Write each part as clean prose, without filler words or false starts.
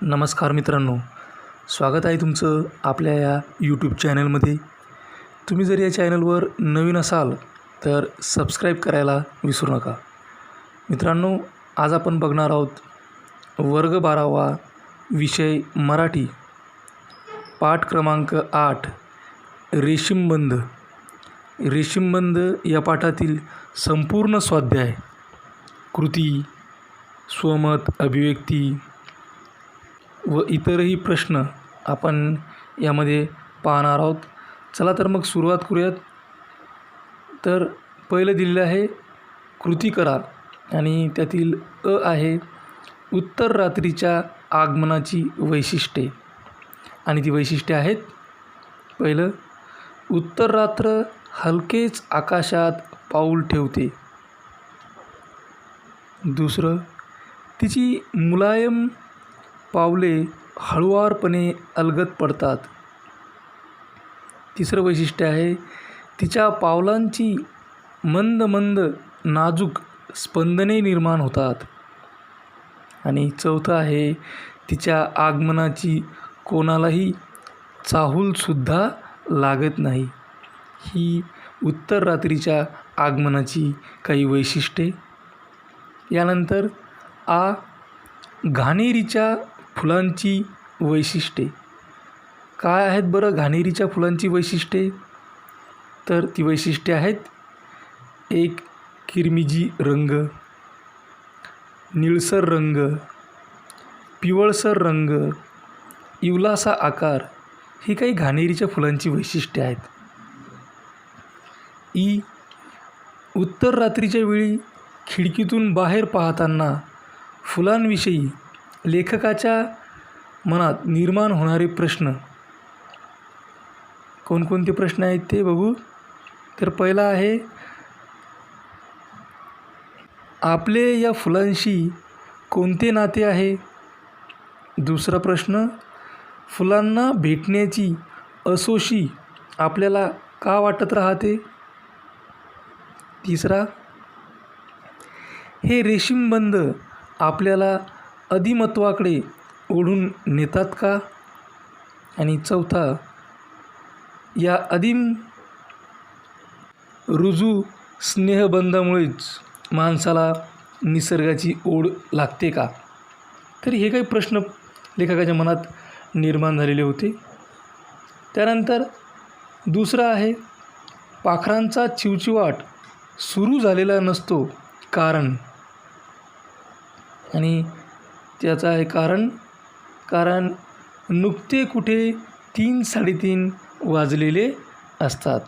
नमस्कार मित्रांनो, स्वागत आहे तुमचं आपल्या या यूट्यूब चॅनलमध्ये. तुम्ही जर या चॅनलवर नवीन असाल तर सबस्क्राईब करायला विसरू नका. मित्रांनो, आज आपण बघणार आहोत वर्ग 12वा विषय मराठी, पाठ क्रमांक 8 रेशीमबंध. रेशीमबंध या पाठातील संपूर्ण स्वाध्याय, कृती, स्वमत, अभिव्यक्ती व इतरही प्रश्न आपण यामध्ये पाहणार आहोत. चला तर मग सुरुवात करूयात. तर पहिलं दिलेलं आहे कृती करा आणि त्यातील आहे उत्तर रात्रीच्या आगमनाची वैशिष्ट्ये. आणि ती वैशिष्ट्ये आहेत: पहिलं, उत्तर रात्र हलकेच आकाशात पाऊल ठेवते. दुसरं, तिची मुलायम पावले हळुवारपणे अलगद पडतात. तिसरं वैशिष्ट्य आहे तिच्या पावलांची मंद मंद नाजूक स्पंदने निर्माण होतात. आणि चौथं आहे तिच्या आगमनाची कोणालाही चाहूलसुद्धा लागत नाही. ही उत्तर रात्रीच्या आगमनाची काही वैशिष्ट्ये. यानंतर घाणेरीच्या फुलांची वैशिष्ट्ये. काय आहेत बरं घाणेरीच्या फुलांची वैशिष्ट्ये? तर ती वैशिष्ट्ये आहेत: एक, किरमिजी रंग, निळसर रंग, पिवळसर रंग, इवलासा आकार. ही काही घाणेरीच्या फुलांची वैशिष्ट्ये आहेत. उत्तर रात्रीच्या वेळी खिडकीतून बाहेर पाहताना फुलांविषयी लेखकाच्या मनात निर्माण होणारे प्रश्न. कोणकोणते प्रश्न आहेत ते बघू. तर पहिला आहे, आपले या फुलांशी कोणते नाते आहे? दुसरा प्रश्न, फुलांना भेटण्याची असोशी आपल्याला का वाटत राहते? तिसरा, हे रेशीमबंध आपल्याला अधिमत्वाकडे ओढून नेतात का? आणि चौथा, या रुजू स्नेहबंधामुळेच माणसाला निसर्गाची ओढ लागते का? तर हे काही प्रश्न लेखकाच्या मनात निर्माण झालेले होते. त्यानंतर दुसरा आहे, पाखरांचा चिवचिवाट सुरू झालेला नसतो कारण. आणि त्याचं आहे कारण नुकते कुठे 3-3:30 वाजलेले असतात.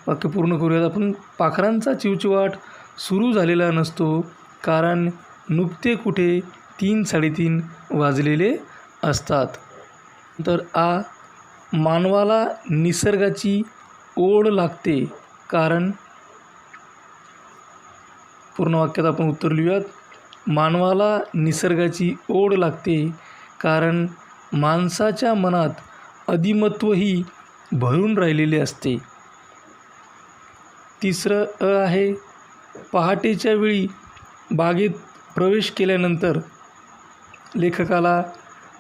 वाक्य पूर्ण करूयात आपण. पाखरांचा चिवचिवाट सुरू झालेला नसतो कारण नुकते कुठे 3-3:30 वाजलेले असतात. तर मानवाला निसर्गाची ओढ लागते कारण. पूर्ण वाक्यात आपण उत्तर लिहूयात. मानवाला निसर्गाची ओढ लागते कारण माणसाच्या मनात अधिमत्वही भरून राहिलेले असते. तिसरं आहे, पहाटेच्या वेळी बागेत प्रवेश केल्यानंतर लेखकाला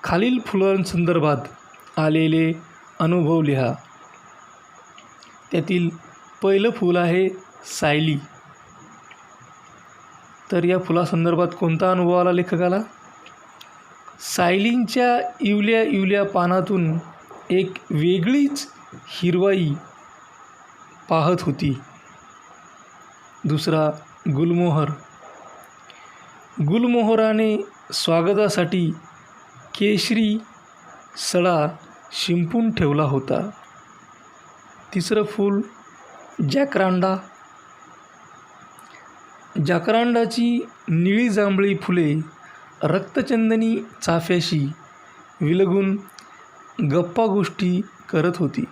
खालील फुलांसंदर्भात आलेले अनुभव लिहा. त्यातील पहिलं फूल आहे सायली. तर या फुलासंदर्भात कोणता अनुभव आला लेखकाला? सायलींच्या इवल्या इवल्या पानातून एक वेगळीच हिरवाई पाहत होती. दुसरा, गुलमोहर. गुलमोहराने स्वागतासाठी केशरी सडा शिंपून ठेवला होता. तिसरं फूल, जॅकरांडा. जाकरांडाची निळी जांभळी फुले रक्तचंदनी चाफ्याशी विलगून गप्पा गोष्टी करत होती.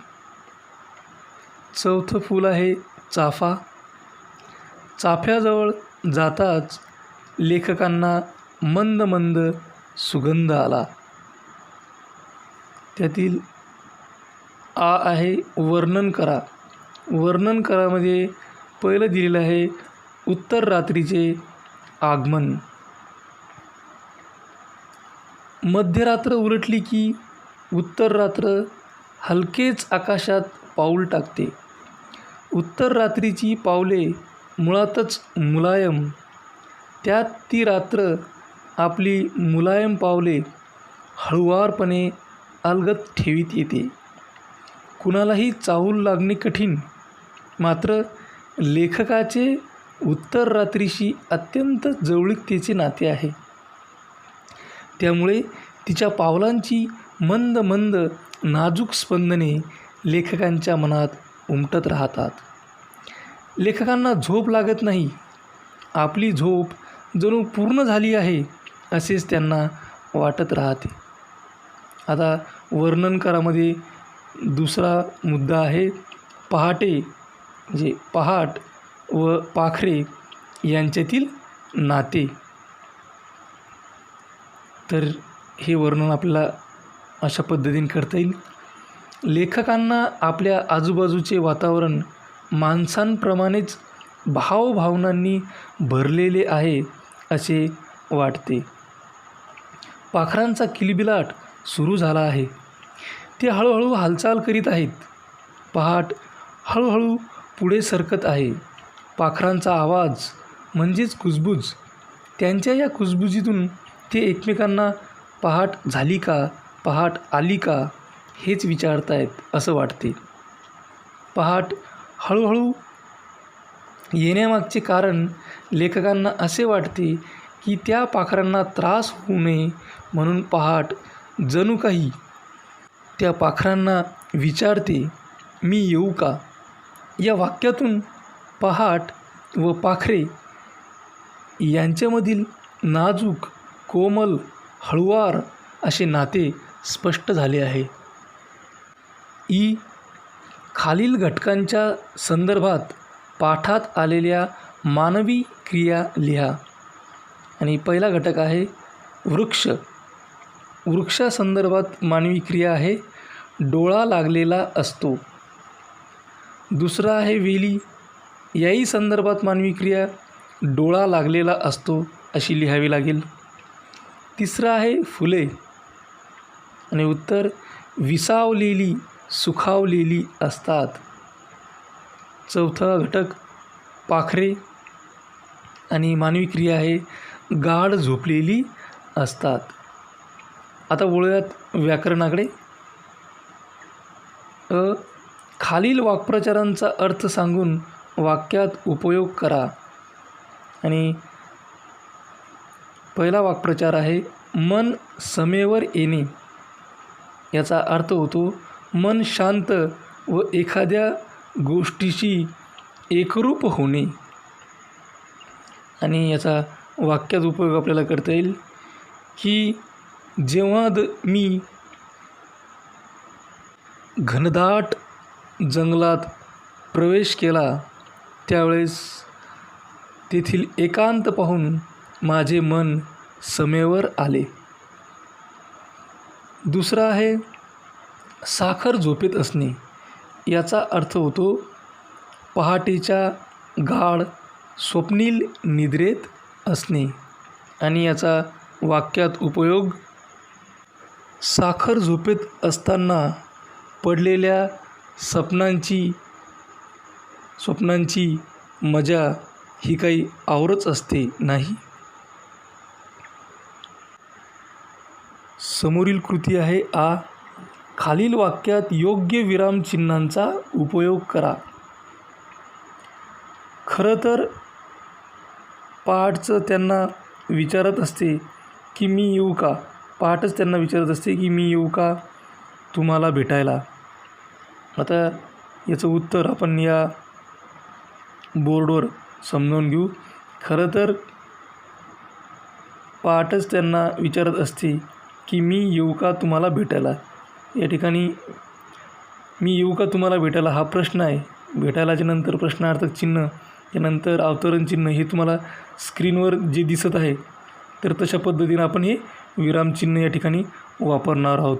चौथं फूल आहे चाफा. चाफ्याजवळ जाताच लेखकांना मंद मंद सुगंध आला. त्यातील आहे वर्णन करा. वर्णन करामध्ये पहिलं दिलेलं आहे उत्तर रात्रीचे आगमन. मध्यरात्र उलटली की उत्तर रात्र हलकेच आकाशात पाऊल टाकते. उत्तर रात्रीची पावले मुळातच मुलायम, त्यात ती रात्र आपली मुलायम पावले हळुवारपणे अलगद ठेवीत येते. कुणालाही चाहूल लागणे कठीण, मात्र लेखकाचे उत्तर रात्रीशी अत्यंत जवळीकतेचे नाते आहे. त्यामुळे तिच्या पावलांची मंद मंद नाजूक स्पंदने लेखकांच्या मनात उमटत राहतात. लेखकांना झोप लागत नाही. आपली झोप जणू पूर्ण झाली आहे असेच त्यांना वाटत राहते. आता वर्णनकारामध्ये दुसरा मुद्दा आहे पहाटे, म्हणजे पहाट व पाखरे यांच्यातील नाते. तर हे वर्णन आपल्याला अशा पद्धतीने करता येईल. लेखकांना आपल्या आजूबाजूचे वातावरण माणसांप्रमाणेच भावभावनांनी भरलेले आहे असे वाटते. पाखरांचा किलबिलाट सुरू झाला आहे. ते हळूहळू हालचाल करीत आहेत. पहाट हळूहळू पुढे सरकत आहे. पाखरांचा आवाज म्हणजेच कुजबुज. त्यांच्या या कुजबुजीतून ते एकमेकांना पहाट झाली का, पहाट आली का हेच विचारतायत असं वाटते. पहाट हळूहळू येण्यामागचे कारण लेखकांना असे वाटते की त्या पाखरांना त्रास होऊ नये म्हणून पहाट जणू काही त्या पाखरांना विचारते, मी येऊ का? या वाक्यातून पहाट व पाखरे यांच्यामधील नाजूक, कोमल, हळुवार असे नाते स्पष्ट झाले आहे. खालील घटकांच्या संदर्भात पाठात आलेल्या मानवी क्रिया लिहा. आणि पहिला घटक आहे वृक्ष. वृक्षासंदर्भात मानवी क्रिया आहे डोळा लागलेला असतो. दुसरा आहे वेली. याही संदर्भात मानवी क्रिया डोळा लागलेला असतो अशी लिहावी लागेल. तिसरं आहे फुले आणि उत्तर विसावलेली, सुखावलेली असतात. चौथा घटक पाखरे आणि मानवी क्रिया आहे गाढ झोपलेली असतात. आता वळूयात व्याकरणाकडे. खालील वाक्प्रचारांचा अर्थ सांगून वाक्यात उपयोग करा. आणि पहिला वाक्प्रचार आहे मन समेवर येणे. याचा अर्थ होतो मन शांत व एखाद्या गोष्टीशी एकरूप होणे. आणि याचा वाक्यात उपयोग आपल्याला करता येईल की जेव्हा मी घनदाट जंगलात प्रवेश केला त्यावेळेस तेथील एकांत पाहून माझे मन समेवर आले. दुसरा आहे साखर झोपेत असणे. याचा अर्थ होतो पहाटेच्या गाढ स्वप्नील निद्रेत असणे. आणि याचा वाक्यात उपयोग साखर झोपेत असताना पडलेल्या स्वप्नांची मजा ही काही औरच असते नाही. समोरील कृती आहे आ. खालील वाक्यात योग्य विरामचिन्हांचा उपयोग करा. खरं तर पहाटचं त्यांना विचारत असते की मी येऊ का. पहाटच त्यांना विचारत असते की मी येऊ का तुम्हाला भेटायला. आता याचं उत्तर आपण या बोर्डवर समजावून घेऊ. खरं तर पहाटच त्यांना विचारत असते की मी येऊ का तुम्हाला भेटायला. या ठिकाणी मी येऊ का तुम्हाला भेटायला हा प्रश्न आहे. भेटायलाच्या नंतर प्रश्नार्थक चिन्ह, त्यानंतर अवतरण चिन्ह हे तुम्हाला स्क्रीनवर जे दिसत आहे तर तशा पद्धतीनं आपण हे विरामचिन्ह या ठिकाणी वापरणार आहोत.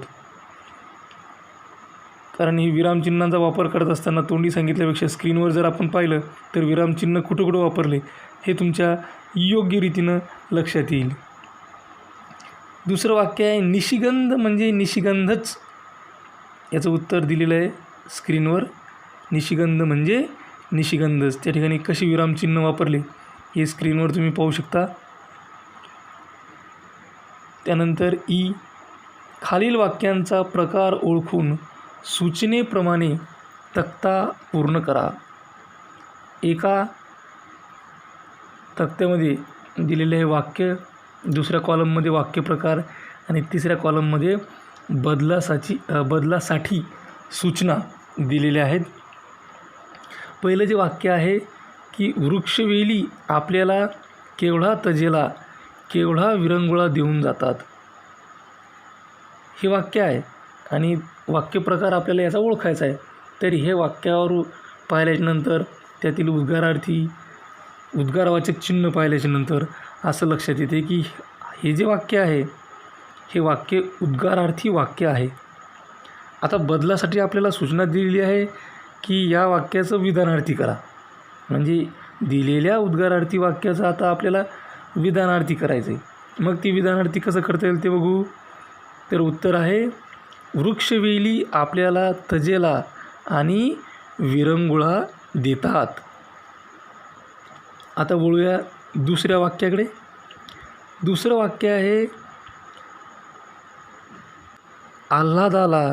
कारण ही विरामचिन्हांचा वापर करत असताना तोंडी सांगितल्यापेक्षा स्क्रीनवर जर आपण पाहिलं तर विरामचिन्ह कुठं कुठं वापरले हे तुमच्या योग्य रीतीनं लक्षात येईल. दुसरं वाक्य आहे निशिगंध म्हणजे निशिगंधच. याचं उत्तर दिलेलं आहे स्क्रीनवर. निशिगंध म्हणजे निशिगंधच. त्या ठिकाणी कशी विरामचिन्ह वापरले हे स्क्रीनवर तुम्ही पाहू शकता. त्यानंतर खालील वाक्यांचा प्रकार ओळखून सूचनेप्रमाणे तक्ता पूर्ण करा. एका तक्त्यामध्ये दिलेले हे वाक्य, दुसऱ्या कॉलममध्ये वाक्य प्रकार आणि तिसऱ्या कॉलममध्ये बदलासाठी सूचना दिलेल्या आहेत. पहिलं जे वाक्य आहे की वृक्षवेली आपल्याला केवढा तजेला केवढा विरंगुळा देऊन जातात, हे वाक्य आहे आणि वाक्यप्रकार आपल्याला याचा ओळखायचा आहे. तरी हे वाक्यावर पाहिल्याच्यानंतर त्यातील उद्गारवाचक चिन्ह पाहिल्याच्यानंतर असं लक्षात येते की हे जे वाक्य आहे हे वाक्य उद्गारार्थी वाक्य आहे. आता बदलासाठी आपल्याला सूचना दिलेली आहे की या वाक्याचं विधानार्थी करा. म्हणजे दिलेल्या उद्गारार्थी वाक्याचं आता आपल्याला विधानार्थी करायचं आहे. मग ती विधानार्थी कसं करता येईल ते बघू. तर उत्तर आहे वृक्षवेली आपल्याला तजेला आणि विरंगुळा देतात. आता बोलूया दुसऱ्या वाक्याकडे. दुसरं वाक्य आहे आल्हादाला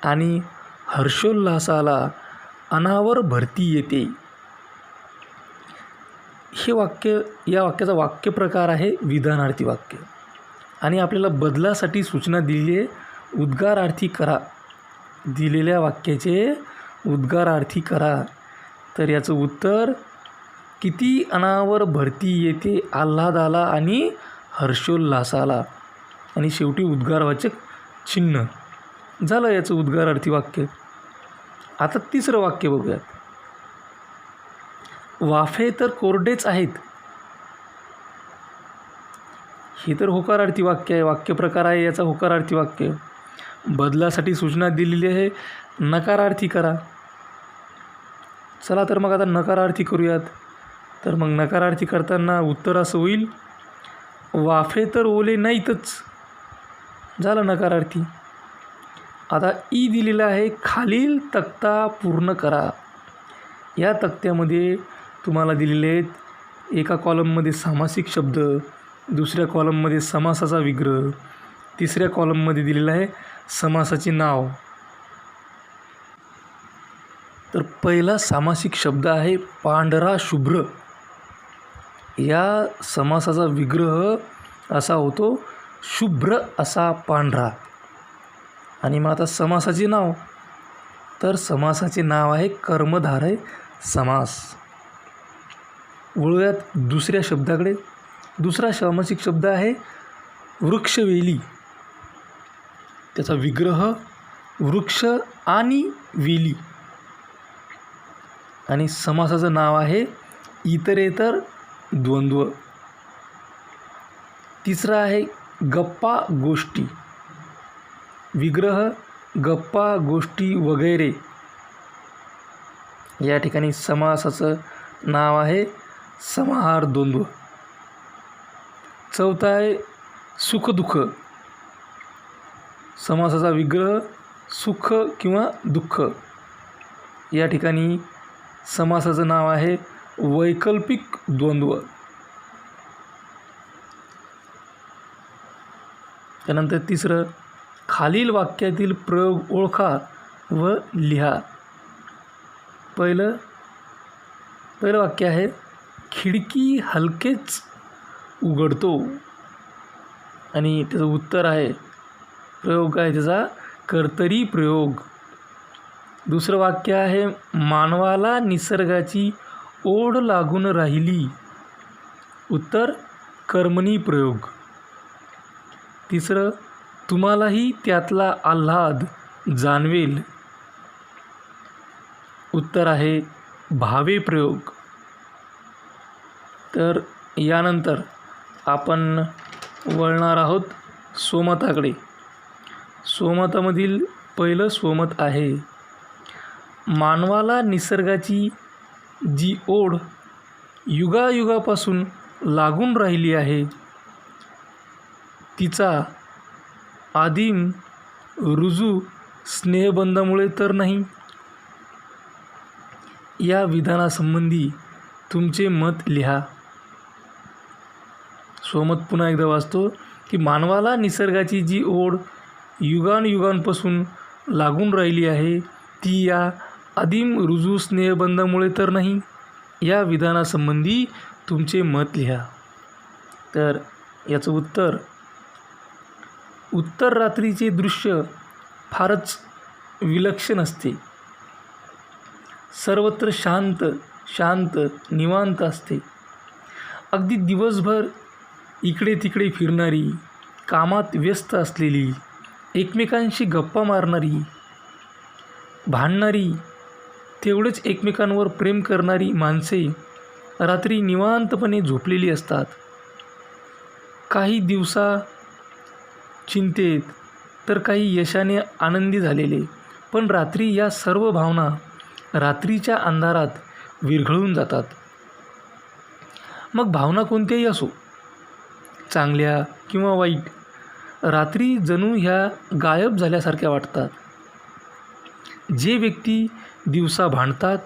आणि हर्षोल्लासाला अनावर भरती येते. हे वाक्य, या वाक्याचा वाक्यप्रकार आहे विधानार्थी वाक्य आणि आपल्याला बदलासाठी सूचना दिलेली आहे उद्गारार्थी करा. दिलेल्या वाक्याचे उद्गारार्थी करा. तर याचं उत्तर किती अनावर भरती येते आल्हादाला आणि हर्षोल्लासाला आणि शेवटी उद्गारवाचक चिन्ह. झालं याचं उद्गारार्थी वाक्य. आता तिसरं वाक्य बघूयात. वाफे तर कोरडेच आहेत. हे तर होकारार्थी वाक्य आहे, वाक्यप्रकार आहे याचा होकारार्थी वाक्य. बदलासाठी सूचना दिलेली आहे नकारार्थी करा. चला तर मग आता नकारार्थी करूयात. तर मग नकारार्थी करताना उत्तर असं होईल वाफे तर ओले नाहीतच. झालं नकारार्थी. आता दिलेला आहे खालील तक्ता पूर्ण करा. या तक्त्यामध्ये तुम्हाला दिलेले आहेत एका कॉलममध्ये सामासिक शब्द, दुसऱ्या कॉलममध्ये समासाचा विग्रह, तिसऱ्या कॉलममध्ये दिलेलं आहे समासाचे नाव. तर पहिला सामासिक शब्द आहे पांढरा शुभ्र. या समासाचा विग्रह असा होतो शुभ्र असा पांढरा. आणि मग आता समासाचे नाव, तर समासाचे नाव आहे कर्मधारय समास. वळूयात दुसऱ्या शब्दाकडे. दुसरा सामासिक शब्द आहे वृक्षवेली. त्याचा विग्रह वृक्ष आणि वेली आणि समासाचं नाव आहे इतरेतर द्वंद्व. तिसरा आहे गप्पा गोष्टी. विग्रह गप्पा गोष्टी वगैरे. या ठिकाणी समासाचं नाव आहे समाहार द्वंद्व. चौथा आहे सुखदुःख. समासाचा विग्रह सुख किंवा दुःख. या ठिकाणी समासाचं नाव आहे वैकल्पिक द्वंद्व. त्यानंतर तिसरं खालील वाक्यातील प्रयोग ओळखा व लिहा. पहिलं वाक्य आहे खिडकी हलकेच उघडतो आणि त्याचं उत्तर आहे प्रयोग आहे त्याचा कर्तरी प्रयोग. दुसरं वाक्य आहे मानवाला निसर्गाची ओढ लागून राहिली. उत्तर कर्मणी प्रयोग. तिसरं तुम्हालाही त्यातला आल्हाद जाणवेल. उत्तर आहे भावे प्रयोग. तर यानंतर आपण वळणार आहोत स्वमताकडे. स्वमतामधील पहिलं स्वमत आहे मानवाला निसर्गाची जी ओढ युगायुगापासून लागून राहिली आहे तिचा आदिम रुजू स्नेहबंधामुळे तर नाही? या विधानासंबंधी तुमचे मत लिहा. स्वमत पुन्हा एकदा वाचतो की मानवाला निसर्गाची जी ओढ युगानयुगांपासून लागून राहिली आहे ती या आदिम रुजू स्नेहबंधामुळे तर नाही? या विधानासंबंधी तुमचे मत लिहा. तर याचं उत्तर रात्रीचे दृश्य फारच विलक्षण असते. सर्वत्र शांत निवांत असते. अगदी दिवसभर इकडे तिकडे फिरणारी, कामात व्यस्त असलेली, एकमेकांशी गप्पा मारणारी, भांडणारी, तेवढेच एकमेकांवर प्रेम करणारी माणसे रात्री निवांतपणे झोपलेली असतात. काही दिवसा चिंतेत तर काही यशाने आनंदी झालेले, पण रात्री या सर्व भावना रात्रीच्या अंधारात विरघळून जातात. मग भावना कोणत्याही असो, चांगल्या किंवा वाईट, रात्री जणू ह्या गायब झाल्यासारख्या वाटतात. जे व्यक्ती दिवसा भांडतात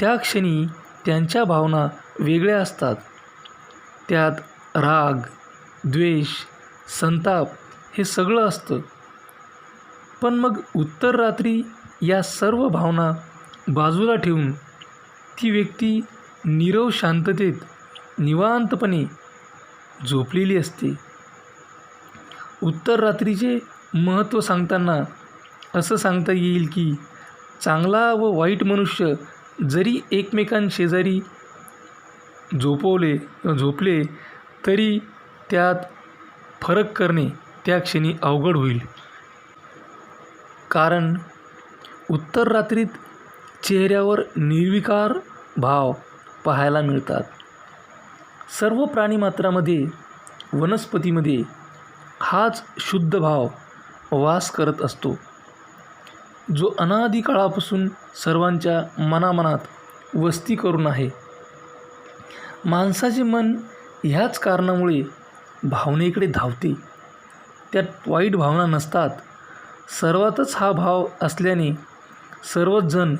त्या क्षणी त्यांच्या भावना वेगळ्या असतात. त्यात राग, द्वेष, संताप हे सगळं असतं. पण मग उत्तर रात्री या सर्व भावना बाजूला ठेवून ती व्यक्ती नीरव शांततेत निवांतपणे झोपलेली असते. उत्तर रात्रीचे महत्त्व सांगताना असं सांगता येईल की चांगला व वाईट मनुष्य जरी एकमेकांशेजारी झोपले तरी त्यात फरक करणे त्या क्षणी अवघड होईल. कारण उत्तर रात्रीत चेहऱ्यावर निर्विकार भाव पाहायला मिळतात. सर्व प्राणीमात्रामध्ये, वनस्पतीमध्ये हाच शुद्ध भाव वास करत असतो, जो अनादी काळापासून सर्वांच्या मनामनात वस्ती करून आहे. माणसाचे मन ह्याच कारणामुळे भावनेकडे धावते. त्यात वाईट भावना नसतात. सर्वातच हा भाव असल्याने सर्वच जण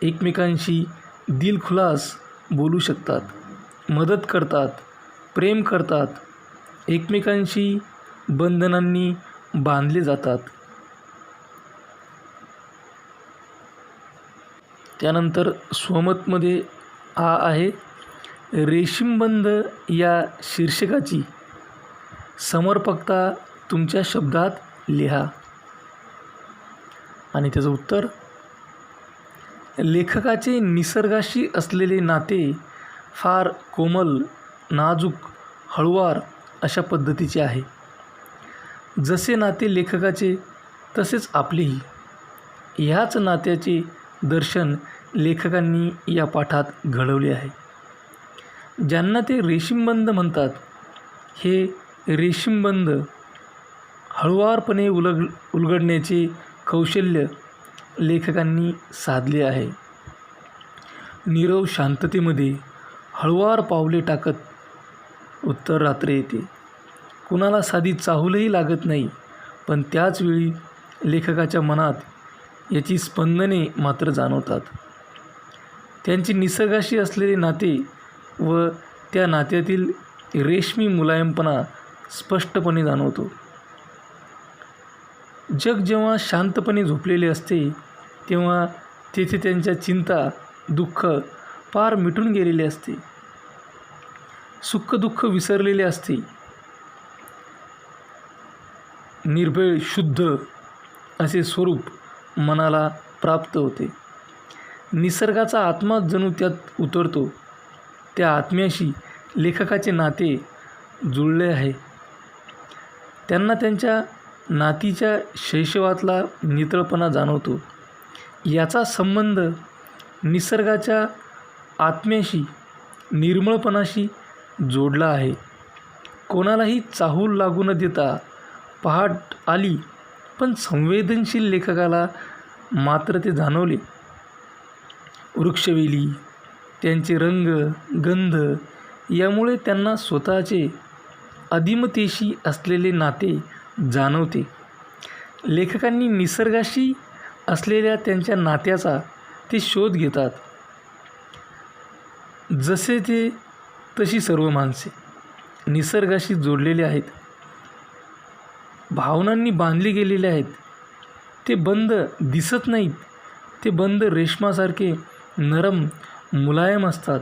एकमेकांशी दिलखुलास बोलू शकतात, मदत करतात, प्रेम करतात, एकमेकांशी बंधनांनी बांधले जातात. त्यानंतर स्वमतमध्ये हा आहे, रेशीमबंध या शीर्षकाची समर्पकता तुमच्या शब्दात लिहा. आणि त्याचं उत्तर, लेखकाचे निसर्गाशी असलेले नाते फार कोमल, नाजूक, हळुवार अशा पद्धतीचे आहे. जसे नाते लेखकाचे तसेच आपलेही. ह्याच नात्याचे दर्शन लेखकांनी या पाठात घडवले आहे. ज्यांना ते रेशीमबंध म्हणतात, हे रेशीमबंध हळुवारपणे उलगडण्याचे कौशल्य लेखकांनी साधले आहे. नीरव शांततेमध्ये हळुवार पावले टाकत उत्तर रात्र येते. कुणाला साधी चाहूलही लागत नाही, पण त्याचवेळी लेखकाच्या मनात याची स्पंदने मात्र जाणवतात. त्यांचे निसर्गाशी असलेले नाते व त्या नात्यातील रेशमी मुलायमपणा स्पष्टपणे जाणवतो. जग जेव्हा शांतपणे झोपलेले असते तेव्हा तेथे त्यांच्या चिंता, दुःख पार मिटून गेलेले असते. सुखदुःख विसरलेले असते. निर्भय, शुद्ध असे स्वरूप मनाला प्राप्त होते. निसर्गाचा आत्मा जणू त्यात उतरतो. त्या आत्म्याशी लेखकाचे नाते जुळले आहे. त्यांना त्यांच्या नातीच्या शैशवातला नितळपणा जाणवतो. याचा संबंध निसर्गाच्या आत्म्याशी, निर्मळपणाशी जोडला आहे. कोणालाही चाहूल लागू न देता पहाट आली, पण संवेदनशील लेखकाला मात्र ते जाणवले. वृक्षवेली, त्यांचे रंग, गंध यामुळे त्यांना स्वतःचे आदिमतेशी असलेले नाते जाणवते. लेखकांनी निसर्गाशी असलेल्या त्यांच्या नात्याचा ते शोध घेतात. जसे ते तशी सर्व माणसे निसर्गाशी जोडलेले आहेत, भावनांनी बांधली गेलेले आहेत. ते बंध दिसत नाहीत, ते बंध रेशमासारखे नरम मुलायम असतात,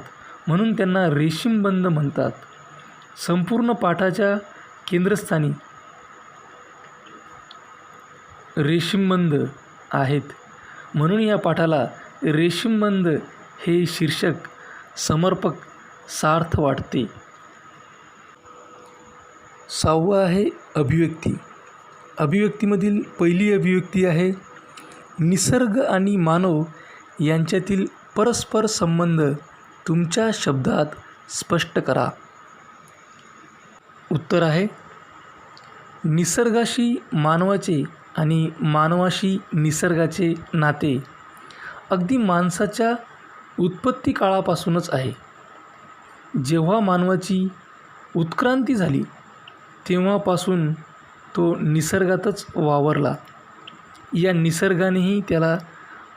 म्हणून त्यांना रेशीमबंध म्हणतात. संपूर्ण पाठाच्या केंद्रस्थानी रेशीमबंध आहेत, म्हणून या पाठाला रेशीमबंध हे शीर्षक समर्पक सार्थ वाटते. 6वं आहे अभिव्यक्ती. अभिव्यक्तीमधील पहिली अभिव्यक्ती आहे, निसर्ग आणि मानव यांच्यातील परस्पर संबंध तुमच्या शब्दात स्पष्ट करा. उत्तर आहे, निसर्गाशी मानवाचे आणि मानवाशी निसर्गाचे नाते अगदी माणसाच्या उत्पत्ती काळापासूनच आहे. जेव्हा मानवाची उत्क्रांती झाली तेव्हापासून तो निसर्गातच वावरला. या निसर्गानेही त्याला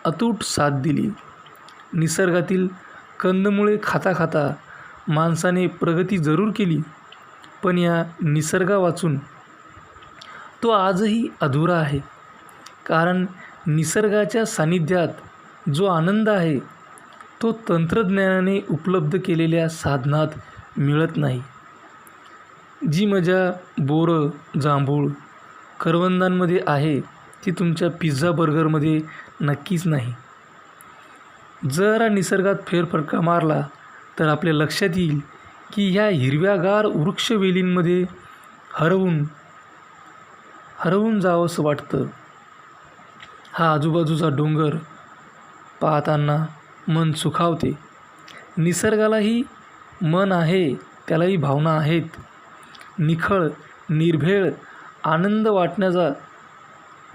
अतूट साथ दिली. निसर्गातील कंदमुळे खाता खाता माणसाने प्रगती जरूर केली, पण या निसर्गावाचून तो आजही अधुरा आहे. कारण निसर्गाच्या सानिध्यात जो आनंद आहे तो तंत्रज्ञानाने उपलब्ध केलेल्या साधनात मिळत नाही. जी मजा बोरं, जांभूळ, करवंदांमध्ये आहे ती तुमच्या पिझ्झा बर्गरमध्ये नक्कीच नाही. जरा निसर्गात फेरफटका मारला तर आपल्या लक्षात येईल की ह्या हिरव्यागार वृक्षवेलींमध्ये हरवून जावंसं वाटतं. हा आजूबाजूचा डोंगर पाहताना मन सुखावते. निसर्गालाही मन आहे, त्यालाही भावना आहेत. निखळ निर्भेळ आनंद वाटण्याचा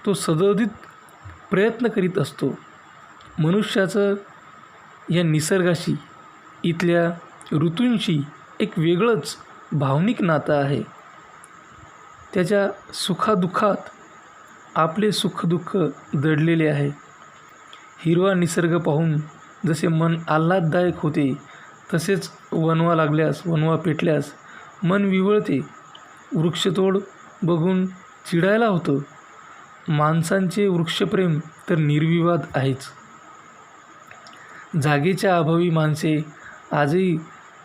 तो सदोदित प्रयत्न करीत असतो. मनुष्याचं या निसर्गाशी, इथल्या ऋतूंशी एक वेगळंच भावनिक नातं आहे. त्याच्या सुखादुःखात आपले सुखदुःख दडलेले आहे. हिरवा निसर्ग पाहून जसे मन आल्हाददायक होते, तसेच वणवा पेटल्यास मन विवळते. वृक्षतोड बघून चिडायला होतं. माणसांचे वृक्षप्रेम तर निर्विवाद आहेच. जागेच्या अभावी माणसे आजही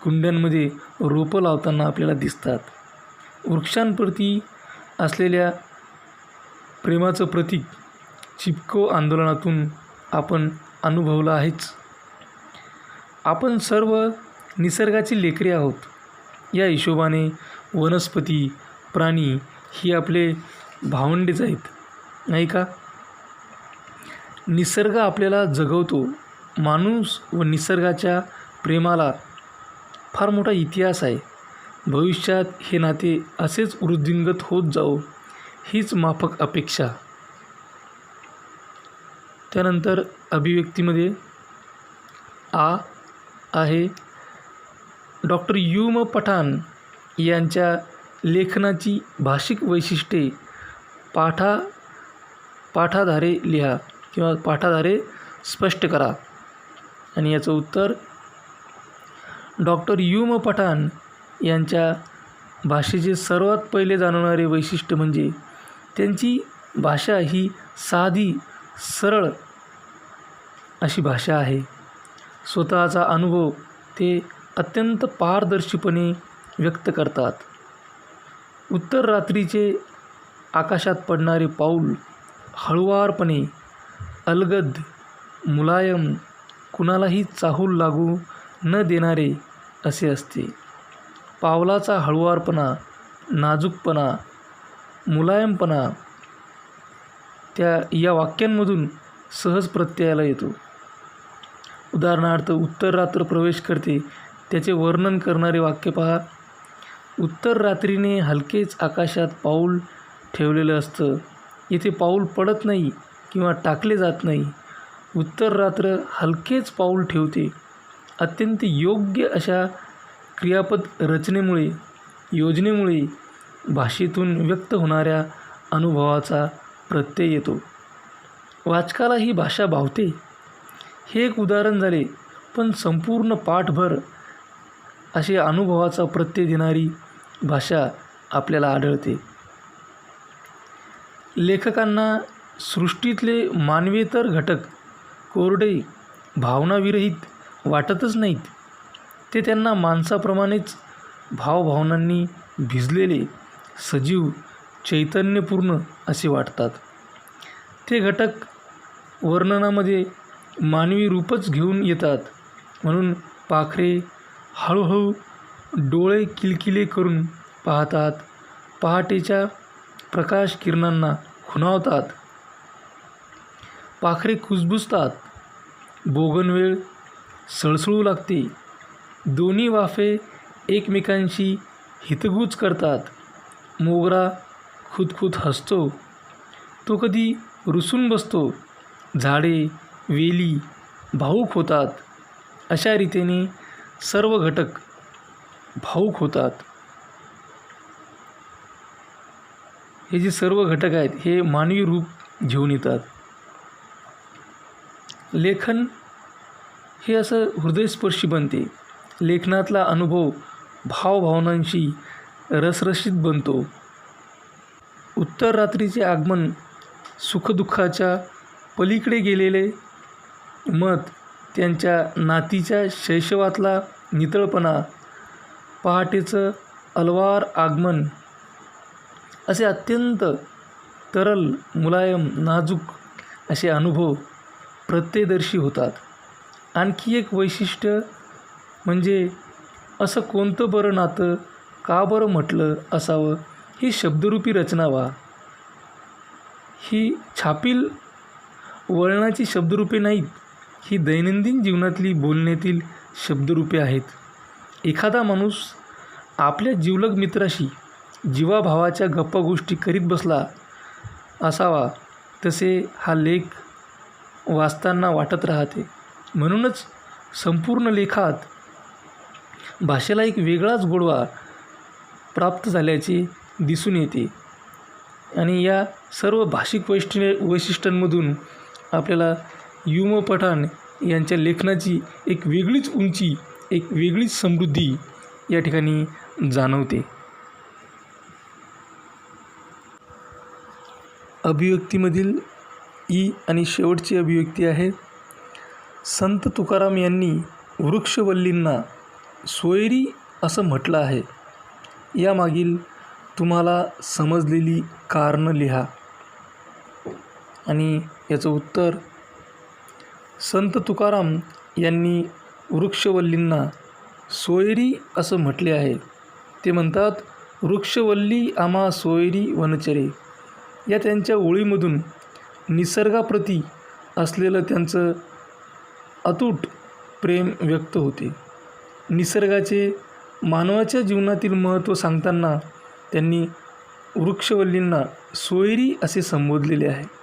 कुंड्यांमध्ये रोपं लावताना आपल्याला दिसतात. वृक्षांप्रती असलेल्या प्रेमाचं प्रतीक चिपको आंदोलनातून आपण अनुभवलं आहेच. आपण सर्व निसर्गाची लेकरे आहोत. या हिशोबाने वनस्पती, प्राणी ही आपले भावंडेच आहेत, नाही का? निसर्ग आपल्याला जगवतो. माणूस व निसर्गाच्या प्रेमाला फार मोठा इतिहास आहे. भविष्यात हे नाते असेच वृद्धिंगत होत जावो हीच माफक अपेक्षा. त्यानंतर अभिव्यक्तीमध्ये आहे डॉक्टर यू म पठाण यांच्या लेखनाची भाषिक वैशिष्ट्ये पाठाधारे लिहा किंवा पाठाधारे स्पष्ट करा. आणि याचं उत्तर, डॉक्टर यू म पठाण यांच्या भाषेचे सर्वात पहिले जाणवणारे वैशिष्ट्य म्हणजे त्यांची भाषा ही साधी सरळ अशी भाषा आहे. स्वतःचा अनुभव ते अत्यंत पारदर्शीपणे व्यक्त करतात. उत्तर रात्रीचे आकाशात पडणारे पाऊल हळुवारपणे, अलगद, मुलायम, कुणालाही चाहूल लागू न देणारे असे असते. पावलाचा हळुवारपणा, नाजूकपणा, मुलायमपणा या वाक्यांमधून सहज प्रत्ययाला येतो. उदाहरणार्थ, उत्तर रात्र प्रवेश करते त्याचे वर्णन करणारे वाक्य पहा. उत्तर रात्रीने हलकेच आकाशात पाऊल ठेवलेलं असतं. येथे पाऊल पडत नाही किंवा टाकले जात नाही. उत्तर रात्र हलकेच पाऊल ठेवते. अत्यंत योग्य अशा क्रियापद योजनेमुळे भाषेतून व्यक्त होणाऱ्या अनुभवाचा प्रत्यय येतो. वाचकाला ही भाषा भावते. हे एक उदाहरण झाले, पण संपूर्ण पाठभर असे अनुभवाचा प्रत्यय देणारी भाषा आपल्याला आढळते. लेखकांना सृष्टीतले मानवेतर घटक कोरडे भावनाविरहित वाटतच नाहीत. ते त्यांना माणसाप्रमाणेच भावभावनांनी भिजलेले, सजीव, चैतन्यपूर्ण असे वाटतात. ते घटक वर्णनामध्ये मानवी रूपच घेऊन येतात. म्हणून पाखरे हळूहळू डोळे किलकिले करून पाहतात, पहाटेच्या प्रकाश किरणांना खुणावतात. पाखरे कुजबुजतात, बोगनवेल सळसळू लागते. दोन्ही वाफे एकमेकांशी हितगुज करतात. मोगरा खुदखुद हसतो, तो कधी रुसून बसतो. झाडे, वेली भावूक होतात. अशा रीतीने सर्व घटक भावूक होतात. हे जे सर्व घटक आहेत हे मानवी रूप घेऊन येतात. लेखन हे असं हृदयस्पर्शी बनते. लेखनातला अनुभव भावभावनांशी रसरशीत बनतो. उत्तर रात्रीचे आगमन, सुखदुःखाच्या पलीकडे गेलेले मत, त्यांच्या नातीच्या शैशवातला नितळपणा, पहाटेचं अलवार आगमन असे अत्यंत तरल, मुलायम, नाजूक असे अनुभव प्रत्ययदर्शी होतात. आणखी एक वैशिष्ट्य म्हणजे असं कोणतं बरं नातं का बरं म्हटलं असावं, ही शब्दरूपी रचना व्हा. ही छापील वळणाची शब्दरूपे नाहीत, ही दैनंदिन जीवनातली बोलण्यातील शब्दरूपे आहेत. एखादा माणूस आपल्या जिवलग मित्राशी जीवाभावाच्या गप्पा गोष्टी करीत बसला असावा, तसे हा लेख वाचताना वाटत राहते. म्हणूनच संपूर्ण लेखात भाषेला एक वेगळाच गोडवा प्राप्त झाल्याचे दिसून येते. आणि या सर्व भाषिक वैशिष्ट्यांमधून आपल्याला यू. म. पठाण यांच्या लेखनाची एक वेगळीच उंची, एक वेगळीच समृद्धी या ठिकाणी जाणवते. अभिव्यक्तीमधील ई आणि शेवटची अभिव्यक्ती आहे. संत तुकाराम यांनी वृक्षवल्लींना सोयरी असं म्हटलं आहे. यामागील तुम्हाला समजलेली कारणं लिहा. आणि याचं उत्तर, संत तुकाराम यांनी वृक्षवल्लींना सोयरी असं म्हटले आहे. ते म्हणतात, वृक्षवल्ली आम्हा सोयरी वनचरे. या त्यांच्या ओळीमधून निसर्गाप्रती असलेलं त्यांचं अतूट प्रेम व्यक्त होते. निसर्गाचे मानवाच्या जीवनातील महत्त्व सांगताना त्यांनी वृक्षवल्लींना सोयरी असे संबोधलेले आहे.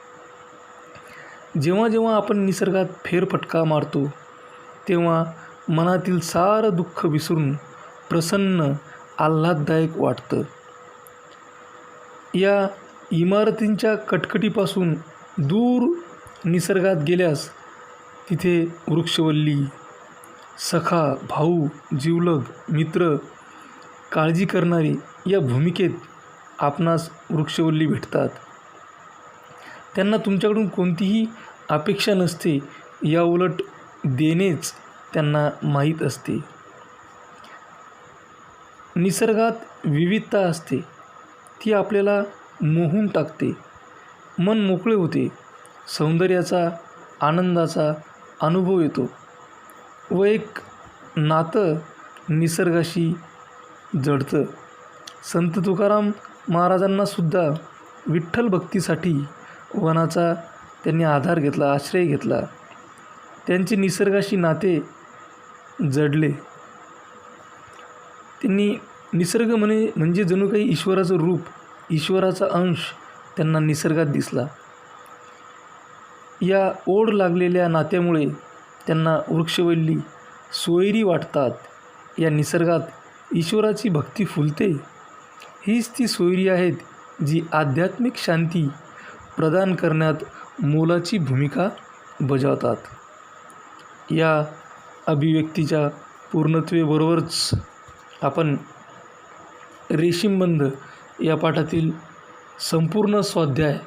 जेव्हा जेव्हा आपण निसर्गात फेरफटका मारतो तेव्हा मनातील सारं दुःख विसरून प्रसन्न, आल्हाददायक वाटतं. या इमारतींच्या कटकटीपासून दूर निसर्गात गेल्यास तिथे वृक्षवल्ली, सखा, भाऊ, जिवलग, मित्र, काळजी करणारे या भूमिकेत आपणास वृक्षवल्ली भेटतात. त्यांना तुमच्याकडून कोणतीही अपेक्षा नसते, याउलट देणेच त्यांना माहीत असते. निसर्गात विविधता असते, ती आपल्याला मोहून टाकते. मन मोकळे होते. सौंदर्याचा, आनंदाचा अनुभव येतो व एक नातं निसर्गाशी जडतं. संत तुकाराम महाराजांनासुद्धा विठ्ठल भक्तीसाठी वनाचा त्यांनी आधार घेतला, आश्रय घेतला. त्यांचे निसर्गाशी नाते जडले. त्यांनी निसर्ग म्हणजे जणू काही ईश्वराचं रूप, ईश्वराचा अंश त्यांना निसर्गात दिसला. या ओढ लागलेल्या नात्यामुळे त्यांना वृक्षवल्ली सोयरी वाटतात. या निसर्गात ईश्वराची भक्ती फुलते. हीच ती सोयरी आहेत जी आध्यात्मिक शांती, प्रदान करण्यात मोलाची भूमिका बजावतात. या अभिव्यक्तीच्या पूर्णत्वेबरोबरच आपण रेशीमबंध या पाठातील संपूर्ण स्वाध्याय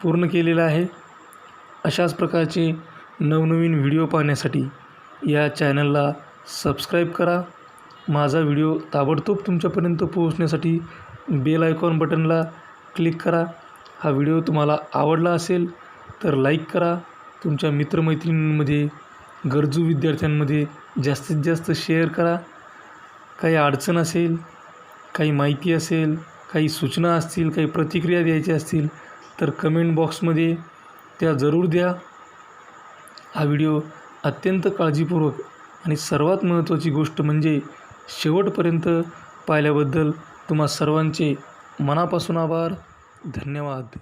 पूर्ण केलेला आहे. अशाच प्रकारचे नवनवीन व्हिडिओ पाहण्यासाठी या चॅनलला सबस्क्राईब करा. माझा व्हिडिओ ताबडतोब तुमच्यापर्यंत पोहोचण्यासाठी बेल आयकॉन बटनला क्लिक करा. हा व्हिडिओ तुम्हाला आवडला असेल तर लाईक करा. तुमच्या मित्रमैत्रिणींमध्ये, गरजू विद्यार्थ्यांमध्ये जास्तीत जास्त शेअर करा. काही अडचण असेल, काही माहिती असेल, काही सूचना असतील, काही प्रतिक्रिया द्यायच्या असतील तर कमेंट बॉक्समध्ये त्या जरूर द्या. हा व्हिडिओ अत्यंत काळजीपूर्वक आणि सर्वात महत्त्वाची गोष्ट म्हणजे शेवटपर्यंत पाहिल्याबद्दल तुम्हा सर्वांचे मनापासून आभार. धन्यवाद.